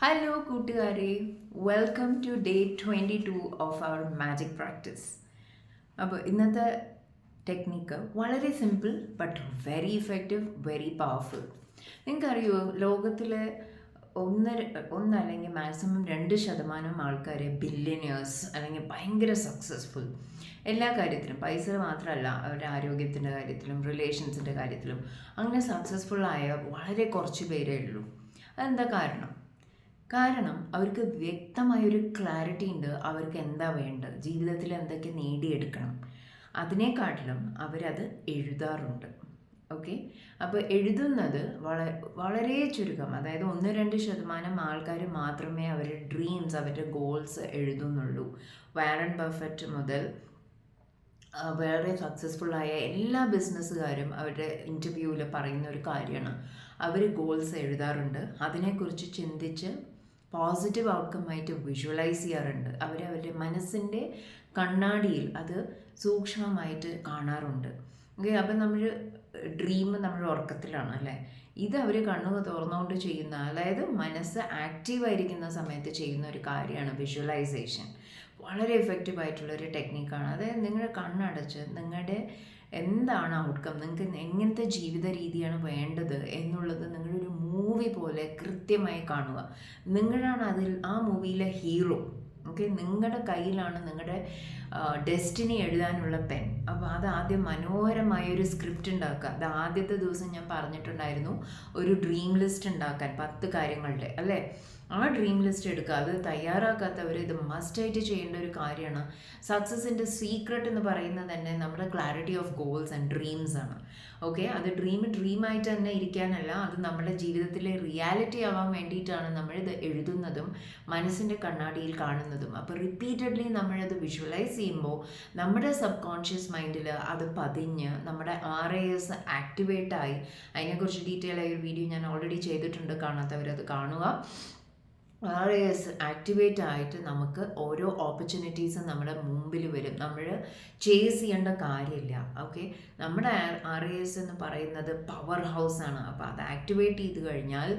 Hello കൂട്ടുകാരെ, welcome to day 22 of our magic practice. അപ്പോൾ ഇന്നത്തെ ടെക്നിക്ക് വളരെ simple but very effective, very powerful. നിങ്ങൾക്കറിയോ, ലോകത്തിലെ ഒന്നല്ലെങ്കിൽ മാക്സിമം 2% ആൾക്കാർ ബില്യനേഴ്സ് അല്ലെങ്കിൽ ഭയങ്കര സക്സസ്ഫുൾ എല്ലാ കാര്യത്തിലും, പൈസ മാത്രമല്ല, അവരുടെ ആരോഗ്യത്തിൻ്റെ കാര്യത്തിലും റിലേഷൻസിൻ്റെ കാര്യത്തിലും അങ്ങനെ സക്സസ്ഫുൾ ആയ വളരെ കുറച്ച് പേരേ ഉള്ളൂ. അതെന്താ കാരണം അവർക്ക് വ്യക്തമായൊരു ക്ലാരിറ്റി ഉണ്ട്, അവർക്ക് എന്താ വേണ്ടത്, ജീവിതത്തിൽ എന്തൊക്കെ നേടിയെടുക്കണം. അതിനെക്കാട്ടിലും അവരത് എഴുതാറുണ്ട്. ഓക്കെ, അപ്പോൾ എഴുതുന്നത് വളരെ ചുരുക്കം, അതായത് 1-2% ആൾക്കാർ മാത്രമേ അവരുടെ ഡ്രീംസ്, അവരുടെ ഗോൾസ് എഴുതുന്നുള്ളൂ. വാറൻ ബഫറ്റ് മുതൽ വളരെ സക്സസ്ഫുള്ളായ എല്ലാ ബിസിനസ്സുകാരും അവരുടെ ഇൻ്റർവ്യൂവിൽ പറയുന്ന ഒരു കാര്യമാണ്, അവർ ഗോൾസ് എഴുതാറുണ്ട്, അതിനെക്കുറിച്ച് ചിന്തിച്ച് പോസിറ്റീവ് ഔട്ട്കമായിട്ട് വിഷ്വലൈസ് ചെയ്യാറുണ്ട്. അവരവരുടെ മനസ്സിൻ്റെ കണ്ണാടിയിൽ അത് സൂക്ഷ്മമായിട്ട് കാണാറുണ്ട്. ഓക്കെ, അപ്പം നമ്മൾ ഡ്രീം നമ്മുടെ ഉറക്കത്തിലാണ് അല്ലേ, ഇത് അവർ കണ്ണു തുറന്നുകൊണ്ട് ചെയ്യുന്ന, അതായത് മനസ്സ് ആക്റ്റീവായിരിക്കുന്ന സമയത്ത് ചെയ്യുന്ന ഒരു കാര്യമാണ് വിഷ്വലൈസേഷൻ. വളരെ എഫക്റ്റീവ് ആയിട്ടുള്ളൊരു ടെക്നിക്കാണ്. അതായത് നിങ്ങൾ കണ്ണടച്ച് നിങ്ങളുടെ എന്താണ് ഔട്ട്കം, നിങ്ങൾക്ക് എങ്ങനത്തെ ജീവിത രീതിയാണ് വേണ്ടത് എന്നുള്ളത് നിങ്ങളൊരു മൂവി പോലെ കൃത്യമായി കാണുക. നിങ്ങളാണ് ആ മൂവിയിലെ ഹീറോ. ഓക്കെ, നിങ്ങളുടെ കയ്യിലാണ് നിങ്ങളുടെ ഡെസ്റ്റിനി എഴുതാനുള്ള പെൻ. അപ്പോൾ അത് ആദ്യം മനോഹരമായൊരു സ്ക്രിപ്റ്റ് ഉണ്ടാക്കുക. അത് ആദ്യത്തെ ദിവസം ഞാൻ പറഞ്ഞിട്ടുണ്ടായിരുന്നു, ഒരു ഡ്രീം ലിസ്റ്റ് ഉണ്ടാക്കാൻ 10 കാര്യങ്ങളുടെ, അല്ലേ? ആ ഡ്രീം ലിസ്റ്റ് എടുക്കുക. അത് തയ്യാറാക്കാത്തവർ ഇത് മസ്റ്റായിട്ട് ചെയ്യേണ്ട ഒരു കാര്യമാണ്. സക്സസിൻ്റെ സീക്രട്ട് എന്ന് പറയുന്നത് തന്നെ നമ്മുടെ clarity of goals and dreams ആണ്. ഓക്കെ, അത് ഡ്രീമായിട്ട് തന്നെ ഇരിക്കാനല്ല, അത് നമ്മുടെ ജീവിതത്തിലെ റിയാലിറ്റി ആവാൻ വേണ്ടിയിട്ടാണ് നമ്മളിത് എഴുതുന്നതും മനസ്സിൻ്റെ കണ്ണാടിയിൽ കാണുന്നതും. അപ്പോൾ റിപ്പീറ്റഡ്ലി നമ്മളത് വിഷ്വലൈസ് ചെയ്യുമ്പോൾ നമ്മുടെ സബ് കോൺഷ്യസ് മൈൻഡിൽ അത് പതിഞ്ഞ് നമ്മുടെ RAS ആക്ടിവേറ്റായി. അതിനെക്കുറിച്ച് ഡീറ്റെയിൽ ആയ ഒരു വീഡിയോ ഞാൻ ഓൾറെഡി ചെയ്തിട്ടുണ്ട്, കാണാത്തവരത് കാണുക. RAS ആക്ടിവേറ്റ് ആയിട്ട് നമുക്ക് ഓരോ ഓപ്പർച്യൂണിറ്റീസും നമ്മുടെ മുമ്പിൽ വരും. നമ്മൾ ചേസ് ചെയ്യേണ്ട കാര്യമില്ല. ഓക്കെ, നമ്മുടെ RAS എന്ന് പറയുന്നത് പവർ ഹൗസാണ്. അപ്പോൾ അത് ആക്ടിവേറ്റ് ചെയ്ത് കഴിഞ്ഞാൽ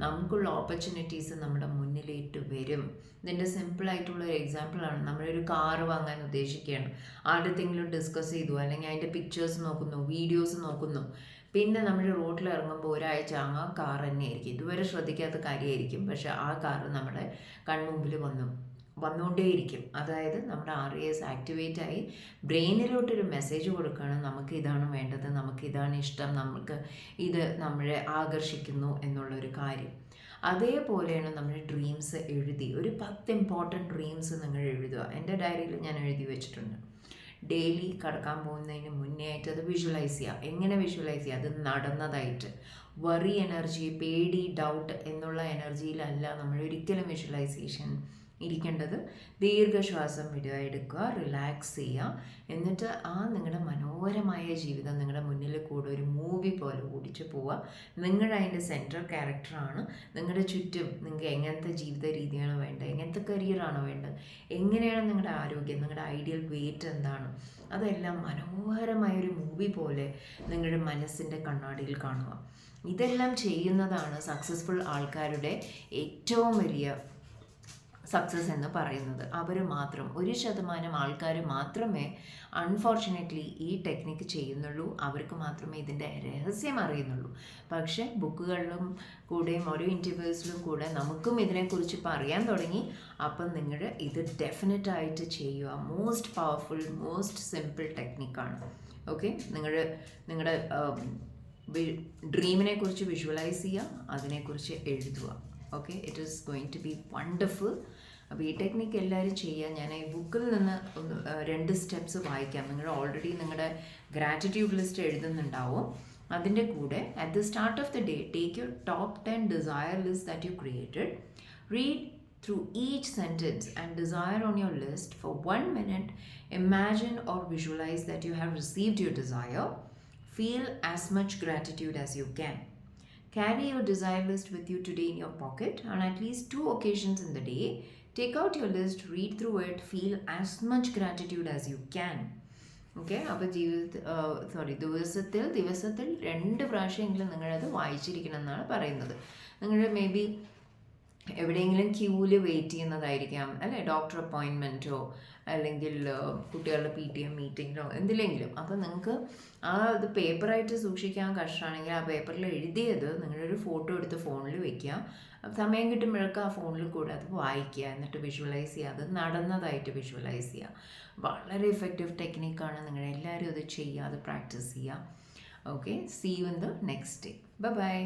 നമുക്കുള്ള ഓപ്പർച്യൂണിറ്റീസ് നമ്മുടെ മുന്നിലേക്ക് വരും. ഇതിൻ്റെ സിമ്പിളായിട്ടുള്ളൊരു എക്സാമ്പിളാണ്, നമ്മളൊരു കാറ് വാങ്ങാൻ ഉദ്ദേശിക്കുകയാണ്, ആരുടെയെങ്കിലും ഡിസ്കസ് ചെയ്തു, അല്ലെങ്കിൽ അതിൻ്റെ പിക്ചേഴ്സ് നോക്കുന്നു, വീഡിയോസ് നോക്കുന്നു, പിന്നെ നമ്മൾ റോഡിൽ ഇറങ്ങുമ്പോൾ ഒരാഴ്ച ആ കാർ തന്നെയായിരിക്കും, ഇതുവരെ ശ്രദ്ധിക്കാത്ത കാര്യമായിരിക്കും, പക്ഷെ ആ കാർ നമ്മുടെ കൺമുമ്പിൽ വന്നുകൊണ്ടേയിരിക്കും. അതായത് നമ്മുടെ RAS ആക്ടിവേറ്റ് ആയി ബ്രെയിനിലോട്ടൊരു മെസ്സേജ് കൊടുക്കുകയാണ്, നമുക്ക് ഇതാണ് വേണ്ടത്, നമുക്ക് ഇതാണ് ഇഷ്ടം, നമുക്ക് ഇത് നമ്മളെ ആകർഷിക്കുന്നു എന്നുള്ളൊരു കാര്യം. അതേപോലെയാണ് നമ്മൾ ഡ്രീംസ് എഴുതി, ഒരു 10 ഇമ്പോർട്ടൻറ്റ് ഡ്രീംസ് നിങ്ങൾ എഴുതുക. എൻ്റെ ഡയറിയിൽ ഞാൻ എഴുതി വെച്ചിട്ടുണ്ട്. ഡെയിലി കിടക്കാൻ പോകുന്നതിന് മുന്നേ ആയിട്ട് അത് വിഷ്വലൈസ് ചെയ്യുക. എങ്ങനെ വിഷ്വലൈസ് ചെയ്യുക? അത് നടന്നതായിട്ട്. വറി എനർജി, പേടി, ഡൗട്ട് എന്നുള്ള എനർജിയിലല്ല നമ്മൾ ഒരിക്കലും വിഷ്വലൈസേഷൻ ഇരിക്കേണ്ടത്. ദീർഘശ്വാസം എടുക്കുക, റിലാക്സ് ചെയ്യുക, എന്നിട്ട് നിങ്ങളുടെ മനോഹരമായ ജീവിതം നിങ്ങളുടെ മുന്നിൽ കൂടെ ഒരു മൂവി പോലെ ഓടിച്ചു പോവുക. നിങ്ങളതിൻ്റെ സെൻട്രൽ ക്യാരക്ടറാണ്. നിങ്ങളുടെ ചുറ്റും നിങ്ങൾക്ക് എങ്ങനത്തെ ജീവിത രീതിയാണ് വേണ്ടത്, എങ്ങനത്തെ കരിയറാണ് വേണ്ടത്, എങ്ങനെയാണ് നിങ്ങളുടെ ആരോഗ്യം, നിങ്ങളുടെ ഐഡിയൽ വെയിറ്റ് എന്താണ്, അതെല്ലാം മനോഹരമായൊരു മൂവി പോലെ നിങ്ങളുടെ മനസ്സിൻ്റെ കണ്ണാടിയിൽ കാണുക. ഇതെല്ലാം ചെയ്യുന്നതാണ് സക്സസ്ഫുൾ ആൾക്കാരുടെ ഏറ്റവും വലിയ സക്സസ് എന്ന് പറയുന്നത്. അവർ മാത്രം 1% ആൾക്കാർ മാത്രമേ അൺഫോർച്ചുനേറ്റ്ലി ഈ ടെക്നിക്ക് ചെയ്യുന്നുള്ളൂ. അവർക്ക് മാത്രമേ ഇതിൻ്റെ രഹസ്യം അറിയുന്നുള്ളൂ. പക്ഷേ ബുക്കുകളിലും കൂടെയും ഓരോ ഇൻ്റർവ്യൂസിലും കൂടെ നമുക്കും ഇതിനെക്കുറിച്ച് പറയാൻ തുടങ്ങി. അപ്പം നിങ്ങൾ ഇത് ഡെഫിനറ്റായിട്ട് ചെയ്യുക. മോസ്റ്റ് പവർഫുൾ, മോസ്റ്റ് സിമ്പിൾ ടെക്നിക്കാണ്. ഓക്കെ, നിങ്ങളുടെ ഡ്രീമിനെ കുറിച്ച് വിഷ്വലൈസ് ചെയ്യുക, അതിനെക്കുറിച്ച് എഴുതുക. Okay, it is going to be wonderful. അപ്പോൾ ഈ ടെക്നിക്ക് എല്ലാവരും ചെയ്യുക. ഞാൻ ഈ ബുക്കിൽ നിന്ന് 2 സ്റ്റെപ്സ് വായിക്കാം. നിങ്ങൾ ഓൾറെഡി നിങ്ങളുടെ ഗ്രാറ്റിറ്റ്യൂഡ് ലിസ്റ്റ് എഴുതുന്നുണ്ടാവും. അതിൻ്റെ കൂടെ at the start of the day take your top 10 desire list that you created. Read through each sentence and desire on your list for 1 minute. Imagine or visualize that you have received your desire. Feel as much gratitude as you can. Carry your desire list with you today in your pocket on at least 2 occasions in the day. Take out your list, read through it, feel as much gratitude as you can. Okay, അപ്പോൾ ദിവസത്തിൽ 2 പ്രാവശ്യമെങ്കിലും നിങ്ങളത് വായിച്ചിരിക്കണം എന്നാണ് പറയുന്നത്. നിങ്ങൾ may be എവിടെയെങ്കിലും ക്യൂവിൽ wait ചെയ്യുന്നതായിരിക്കാം അല്ലേ, ഡോക്ടർ അപ്പോയിൻമെൻറ്റോ അല്ലെങ്കിൽ കുട്ടികളുടെ PTA മീറ്റിങ്ങിലോ എന്തിലെങ്കിലും. അപ്പോൾ നിങ്ങൾക്ക് അത് പേപ്പറായിട്ട് സൂക്ഷിക്കാൻ കഷ്ടമാണെങ്കിൽ ആ പേപ്പറിൽ എഴുതിയത് നിങ്ങളുടെ ഒരു ഫോട്ടോ എടുത്ത് ഫോണിൽ വെക്കുക. സമയം കിട്ടുമ്പോഴൊക്കെ ആ ഫോണിൽ കൂടെ അത് വായിക്കുക, എന്നിട്ട് വിഷ്വലൈസ് ചെയ്യുക, അത് നടന്നതായിട്ട് വിഷ്വലൈസ് ചെയ്യുക. വളരെ ഇഫക്റ്റീവ് ടെക്നിക്കാണ്. നിങ്ങൾ എല്ലാവരും അത് ചെയ്യുക, അത് പ്രാക്ടീസ് ചെയ്യുക. Okay, see you in the next day. By.